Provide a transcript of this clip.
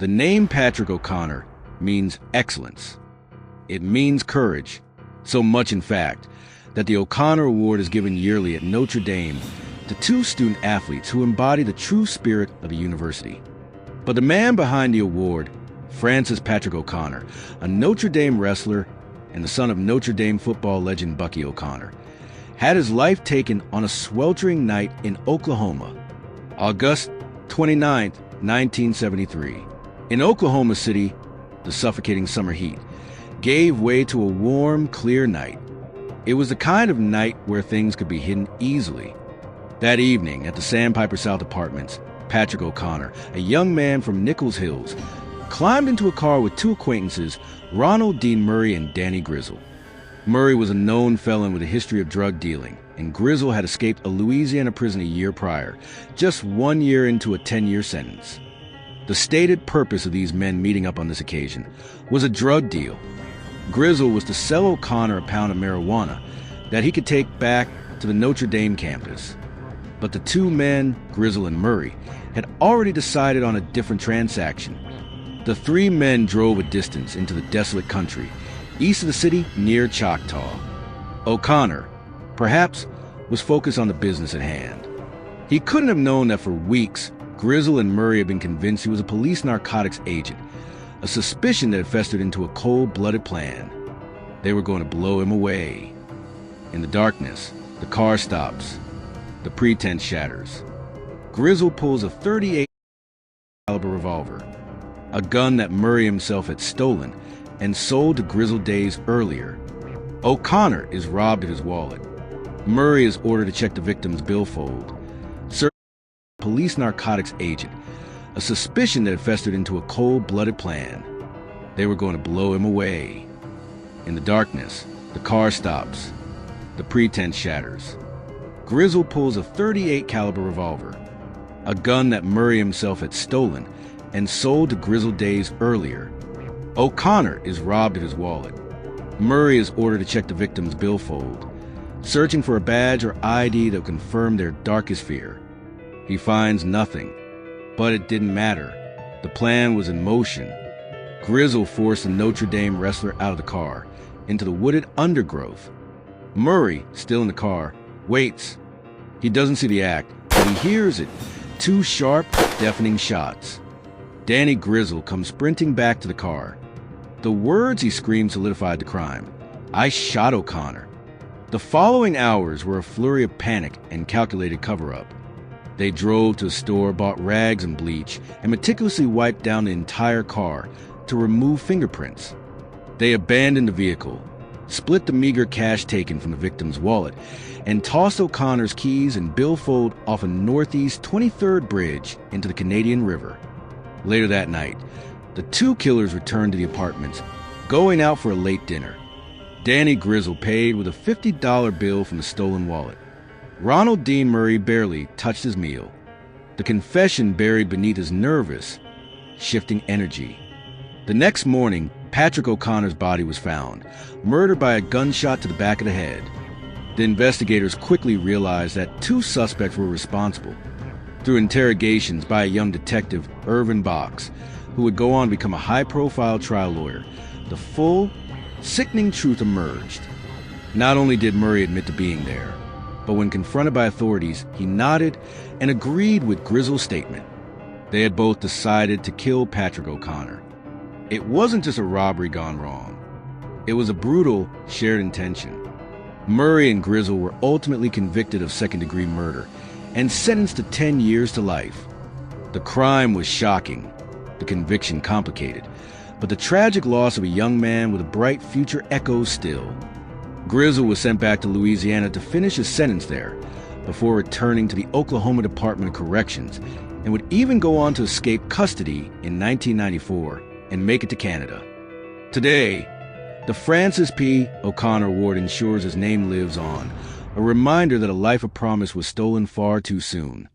The name Patrick O'Connor means excellence. It means courage, so much in fact that the O'Connor Award is given yearly at Notre Dame to two student athletes who embody the true spirit of a university. But the man behind the award, Francis Patrick O'Connor, a Notre Dame wrestler and the son of Notre Dame football legend Bucky O'Connor, had his life taken on a sweltering night in Oklahoma, August 29, 1973. In Oklahoma City, the suffocating summer heat gave way to a warm, clear night. It was the kind of night where things could be hidden easily. That evening, at the Sandpiper South Apartments, Patrick O'Connor, a young man from Nichols Hills, climbed into a car with two acquaintances, Ronald Dean Murray and Danny Grizzle. Murray was a known felon with a history of drug dealing, and Grizzle had escaped a Louisiana prison a year prior, just 1 year into a 10-year sentence. The stated purpose of these men meeting up on this occasion was a drug deal. Grizzle was to sell O'Connor a pound of marijuana that he could take back to the Notre Dame campus. But the two men, Grizzle and Murray, had already decided on a different transaction. The three men drove a distance into the desolate country, east of the city near Choctaw. O'Connor, perhaps, was focused on the business at hand. He couldn't have known that for weeks, Grizzle and Murray had been convinced he was a police narcotics agent, a suspicion that had festered into a cold-blooded plan. They were going to blow him away. In the darkness, the car stops. The pretense shatters. Grizzle pulls a .38 caliber revolver, a gun that Murray himself had stolen and sold to Grizzle days earlier. O'Connor is robbed of his wallet. Murray is ordered to check the victim's billfold. Search for a police narcotics agent, a suspicion that had festered into a cold-blooded plan. They were going to blow him away. In the darkness, the car stops. The pretense shatters. Grizzle pulls a .38 caliber revolver, a gun that Murray himself had stolen and sold to Grizzle days earlier. O'Connor is robbed of his wallet. Murray is ordered to check the victim's billfold, searching for a badge or ID that would confirm their darkest fear. He finds nothing, but it didn't matter. The plan was in motion. Grizzle forced the Notre Dame wrestler out of the car, into the wooded undergrowth. Murray, still in the car, waits. He doesn't see the act, but he hears it. Two sharp, deafening shots. Danny Grizzle comes sprinting back to the car. The words he screamed solidified the crime. "I shot O'Connor." The following hours were a flurry of panic and calculated cover-up. They drove to a store, bought rags and bleach, and meticulously wiped down the entire car to remove fingerprints. They abandoned the vehicle, split the meager cash taken from the victim's wallet, and tossed O'Connor's keys and billfold off a northeast 23rd Bridge into the Canadian River. Later that night, the two killers returned to the apartments, going out for a late dinner. Danny Grizzle paid with a $50 bill from the stolen wallet. Ronald Dean Murray barely touched his meal, the confession buried beneath his nervous, shifting energy. The next morning, Patrick O'Connor's body was found, murdered by a gunshot to the back of the head. The investigators quickly realized that two suspects were responsible. Through interrogations by a young detective, Irvin Box, who would go on to become a high-profile trial lawyer, the full, sickening truth emerged. Not only did Murray admit to being there, but when confronted by authorities, he nodded and agreed with Grizzle's statement. They had both decided to kill Patrick O'Connor. It wasn't just a robbery gone wrong. It was a brutal, shared intention. Murray and Grizzle were ultimately convicted of second-degree murder and sentenced to 10 years to life. The crime was shocking, the conviction complicated, but the tragic loss of a young man with a bright future echoes still. Grizzle was sent back to Louisiana to finish his sentence there, before returning to the Oklahoma Department of Corrections, and would even go on to escape custody in 1994 and make it to Canada. Today, the Francis P. O'Connor Award ensures his name lives on, a reminder that a life of promise was stolen far too soon.